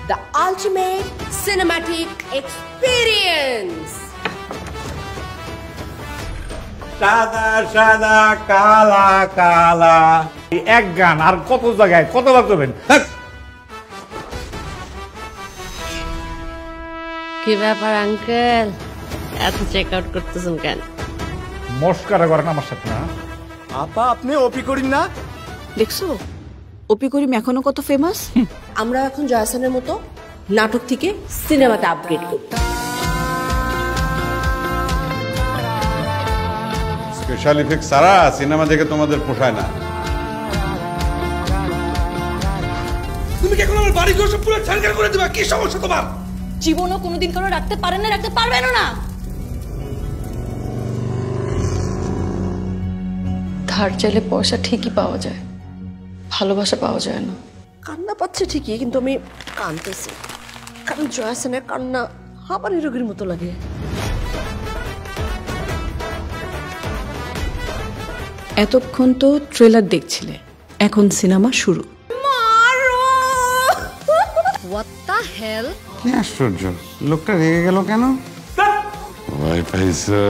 the ultimate cinematic experience. সাদা সাদা কালা কালা এক গান আর কত জায়গায় কতবার করবেন? কি ব্যাপার আঙ্কেল, এত চেক আউট করতেছেন কেন? মস্কারা করেন আমার সাথে না? আপা আপনি ওপি করিন না? দেখছো ওপি করিম এখনো কত ফেমাস। আমরা এখন জয়াসানের মতো নাটক থেকে সিনেমাতে আপগ্রেড করি। স্পেশাল ইফেক্ট সারা সিনেমা দেখে তোমাদের পোষায় না। তুমি কি এখন আমার বাড়ি ঘর সব পুরো ছাড়খাড় করে দিবা? কি সমস্যা তোমার? জীবনও কোনোদিন কারো রাখতে পারেন না, রাখতে পারবেনও না। ধার চাইলে পয়সা ঠিকই পাওয়া যায়, ভালোবাসা পাওয়া যায় না। কান্না পাচ্ছে ঠিকই, কিন্তু আমি কাঁদতেছি কারণ জয়াসানের কান্না হাঁপানি রোগীর মতো লাগে। এতক্ষণ তো ট্রেলার দেখছিলে, এখন সিনেমা শুরু। What the hell? কি আশ্চর্য, লোকটা রেগে গেল কেন? ভয় পাইছো?